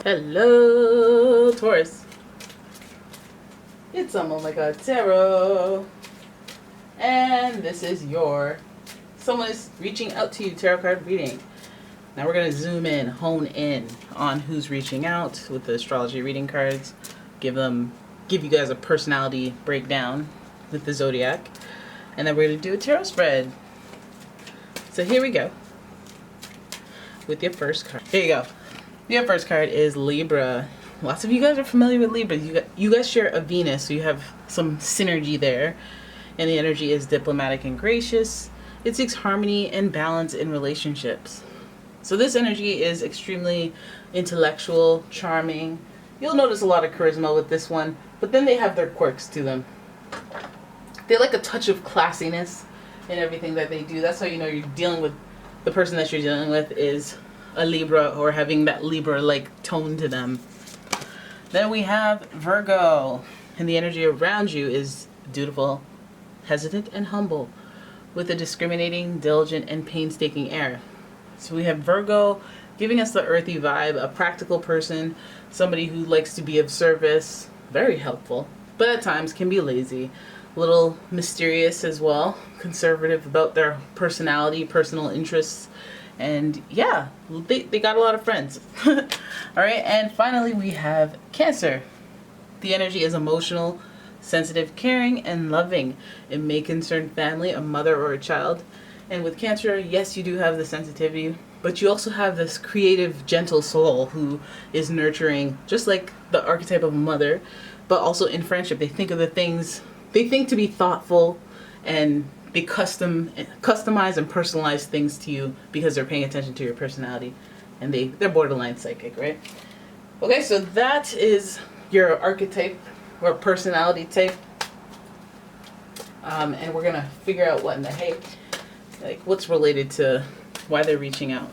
Hello, Taurus. It's umomgtarot. And this is your someone is reaching out to you tarot card reading. Now we're going to zoom in, hone in on who's reaching out with the astrology reading cards. Give you guys a personality breakdown with the zodiac. And then we're going to do a tarot spread. So here we go. With your first card. Here you go. Your first card is Libra. Lots of you guys are familiar with Libra. You guys share a Venus, so you have some synergy there. And the energy is diplomatic and gracious. It seeks harmony and balance in relationships. So this energy is extremely intellectual, charming. You'll notice a lot of charisma with this one, but then they have their quirks to them. They like a touch of classiness in everything that they do. That's how you know you're dealing with the person that you're dealing with is a Libra or having that Libra-like tone to them. Then we have Virgo, and the energy around you is dutiful, hesitant, and humble, with a discriminating, diligent, and painstaking air. So we have Virgo giving us the earthy vibe, a practical person, somebody who likes to be of service, very helpful, but at times can be lazy, a little mysterious as well, conservative about their personality, personal interests, and yeah, they got a lot of friends. All right, and finally we have Cancer. The energy is emotional, sensitive, caring, and loving. It may concern family, a mother, or a child. And with Cancer, yes, you do have the sensitivity, but you also have this creative, gentle soul who is nurturing, just like the archetype of a mother, but also in friendship. They think of the things, they think to be thoughtful, and they customize and personalize things to you because they're paying attention to your personality, and they're borderline psychic, right? Okay, so that is your archetype or personality type, and we're gonna figure out what in the heck, like what's related to why they're reaching out,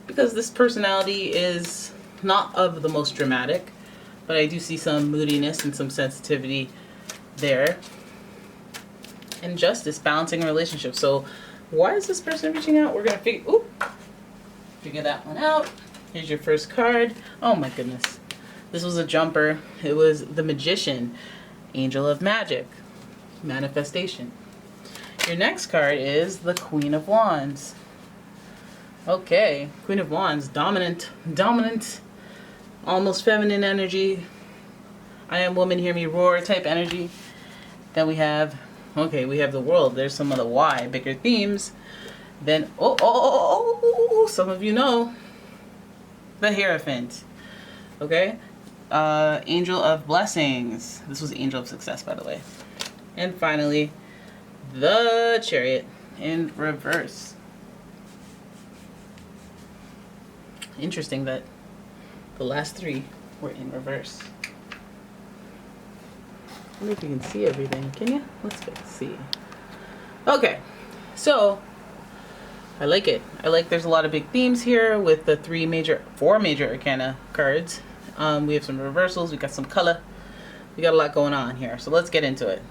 because this personality is not of the most dramatic, but I do see some moodiness and some sensitivity there. And justice, balancing relationships. So why is this person reaching out? We're gonna figure that one out. Here's your first card. Oh my goodness, this was a jumper. It was the Magician, Angel of Magic, manifestation. Your next card is the Queen of Wands. Okay, Queen of Wands, dominant, almost feminine energy. I am woman, hear me roar type energy. Then we have the World. There's some of the why, bigger themes. Then, some of you know, the Hierophant. Okay? Angel of Blessings. This was Angel of Success, by the way. And finally, the Chariot in reverse. Interesting that the last three were in reverse. I wonder if you can see everything. Can you? Let's go see. Okay, so I like it. There's a lot of big themes here with the four major arcana cards. We have some reversals. We got some color. We got a lot going on here. So let's get into it.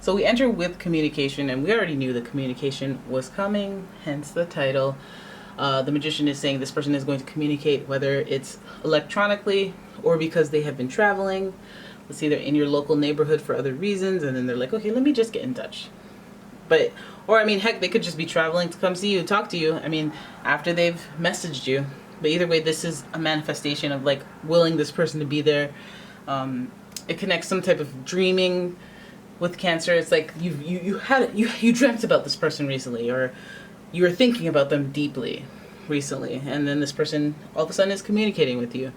So we enter with communication, and we already knew the communication was coming, hence the title. The Magician is saying this person is going to communicate, whether it's electronically or because they have been traveling. Let's see, they're in your local neighborhood for other reasons, and then they're like, okay, let me just get in touch. Heck, they could just be traveling to come see you, talk to you, after they've messaged you. But either way, this is a manifestation of like willing this person to be there. It connects some type of dreaming with Cancer. It's like you dreamt about this person recently, or you were thinking about them deeply recently, and then this person all of a sudden is communicating with you.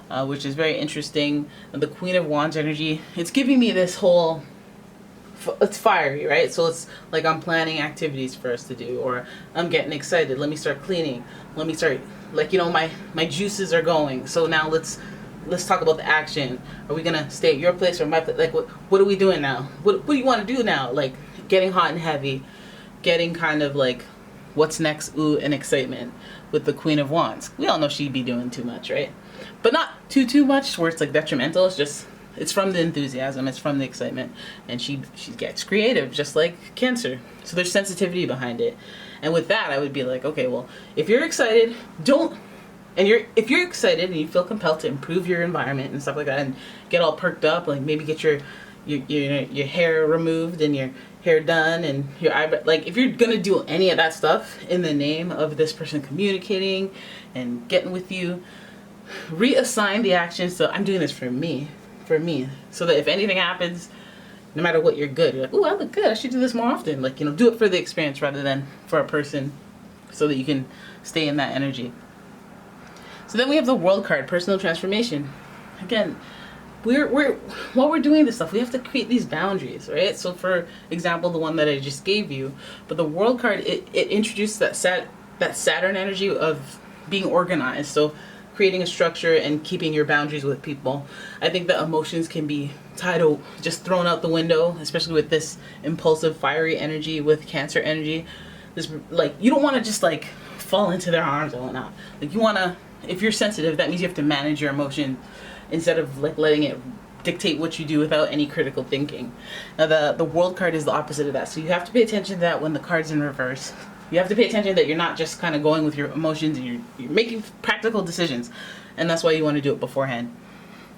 Which is very interesting. And the Queen of Wands energy, it's giving me this whole, it's fiery, right? So it's like I'm planning activities for us to do, or I'm getting excited. Let me start cleaning. Let me start, my juices are going. So now let's talk about the action. Are we gonna stay at your place or my place? Like what are we doing now? What do you want to do now? Like getting hot and heavy, getting kind of like what's next, ooh, and excitement with the Queen of Wands. We all know she'd be doing too much, right? But not too much where it's like detrimental. It's from the enthusiasm, it's from the excitement, and she gets creative just like Cancer. So there's sensitivity behind it. And with that, I would be like, okay, well, if you're excited, don't and if you're excited and you feel compelled to improve your environment and stuff like that, and get all perked up, like maybe get your hair removed and your hair done and your eyebrow, like if you're gonna do any of that stuff in the name of this person communicating and getting with you, reassign the action. So I'm doing this for me, so that if anything happens, no matter what, you're good. You're like, oh, I look good, I should do this more often. Like, you know, do it for the experience rather than for a person, so that you can stay in that energy. So then we have the World card, personal transformation. Again, while we're doing this stuff, we have to create these boundaries, right? So for example, the one that I just gave you, but the World card, it introduced that Saturn energy of being organized. So creating a structure and keeping your boundaries with people. I think that emotions can be just thrown out the window, especially with this impulsive, fiery energy with Cancer energy. This, like, you don't want to just like fall into their arms and whatnot. Like, you want to, if you're sensitive, that means you have to manage your emotion instead of like letting it dictate what you do without any critical thinking. Now the World card is the opposite of that. So you have to pay attention to that when the card's in reverse. You have to pay attention that you're not just kind of going with your emotions, and you're making practical decisions. And that's why you want to do it beforehand.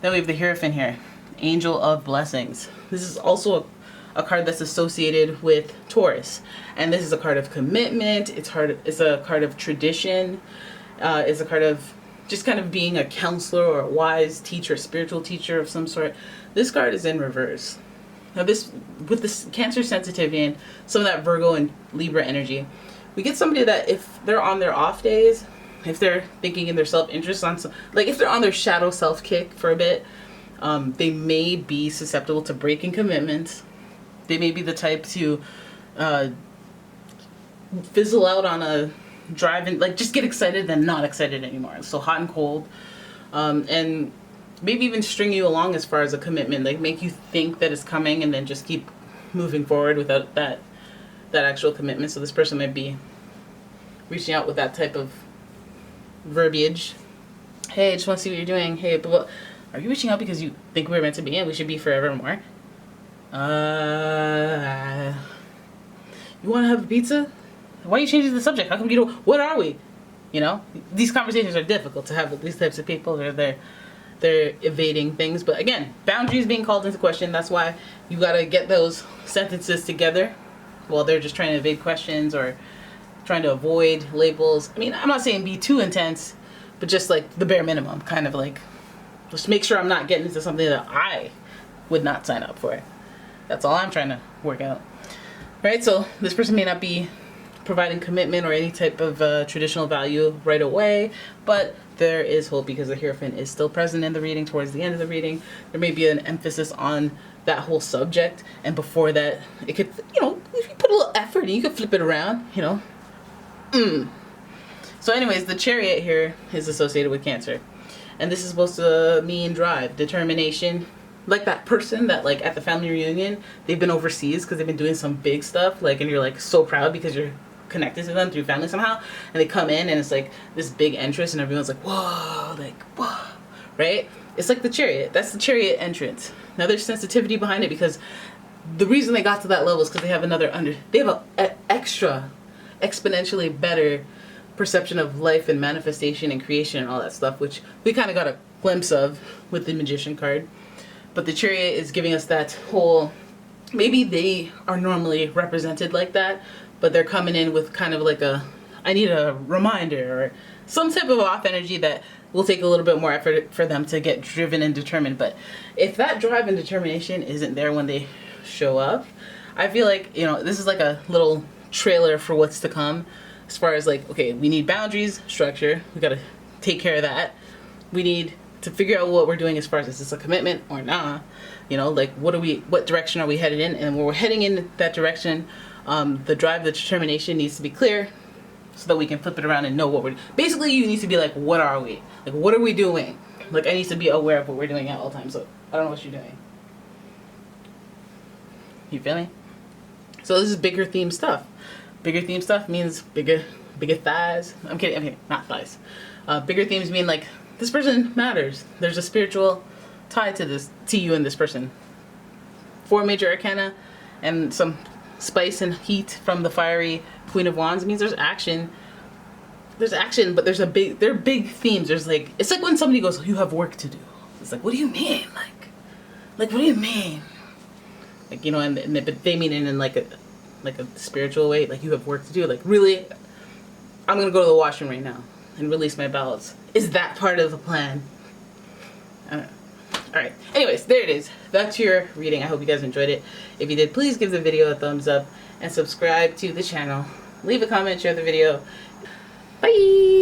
Then we have the Hierophant here, Angel of Blessings. This is also a card that's associated with Taurus. And this is a card of commitment. It's a card of tradition. It's a card of just kind of being a counselor or a wise teacher, spiritual teacher of some sort. This card is in reverse. Now this, with this Cancer sensitivity and some of that Virgo and Libra energy, we get somebody that if they're on their off days, if they're thinking in their self-interest on some, like if they're on their shadow self kick for a bit, they may be susceptible to breaking commitments. They may be the type to fizzle out on a drive and like just get excited then not excited anymore. So hot and cold, and maybe even string you along as far as a commitment, like make you think that it's coming and then just keep moving forward without that actual commitment. So this person might be reaching out with that type of verbiage. Hey, I just want to see what you're doing. Hey, but are you reaching out because you think we're meant to be and we should be forevermore? You want to have a pizza? Why are you changing the subject? How come you don't? What are we? You know, these conversations are difficult to have with these types of people. They're evading things. But again, boundaries being called into question. That's why you got to get those sentences together while they're just trying to evade questions or trying to avoid labels. I mean, I'm not saying be too intense, but just like the bare minimum, kind of like just make sure I'm not getting into something that I would not sign up for. That's all I'm trying to work out. Right? So this person may not be providing commitment or any type of traditional value right away, but there is hope because the Hierophant is still present in the reading. Towards the end of the reading, there may be an emphasis on that whole subject, and before that, it could, you know, if you put a little effort in, you could flip it around, you know. So anyways, the Chariot here is associated with Cancer, and this is supposed to mean drive, determination, like that person that like at the family reunion, they've been overseas because they've been doing some big stuff, like, and you're like so proud because you're connected to them through family somehow, and they come in and it's like this big entrance and everyone's like, whoa, like, whoa, right? It's like the Chariot. That's the Chariot entrance. Now there's sensitivity behind it because the reason they got to that level is because they have they have a extra exponentially better perception of life and manifestation and creation and all that stuff, which we kind of got a glimpse of with the Magician card. But the Chariot is giving us that whole, maybe they are normally represented like that, but they're coming in with kind of like I need a reminder or some type of off energy that will take a little bit more effort for them to get driven and determined. But if that drive and determination isn't there when they show up, I feel like, you know, this is like a little trailer for what's to come as far as like, okay, we need boundaries, structure, we got to take care of that. We need to figure out what we're doing as far as is this a commitment or not, you know, like what direction are we headed in, and when we're heading in that direction, the drive, the determination needs to be clear so that we can flip it around and know what we're, basically you need to be like, what are we, like, what are we doing? Like, I need to be aware of what we're doing at all times. So I don't know what you're doing. You feel me? So this is bigger theme stuff. Bigger theme stuff means bigger thighs. I'm kidding, not thighs. Bigger themes mean like, this person matters. There's a spiritual tie to you and this person. 4 major arcana and some spice and heat from the fiery Queen of Wands means there's action there's action, but there are big themes. There's like, it's like when somebody goes, you have work to do. It's like, what do you mean? Like what do you mean? Like, you know, but they mean it in like a spiritual way. Like, you have work to do. Like, really, I'm gonna go to the washroom right now and release my bowels. Is that part of the plan? I don't know. Alright, anyways, there it is. That's your reading. I hope you guys enjoyed it. If you did, please give the video a thumbs up and subscribe to the channel. Leave a comment, share the video. Bye!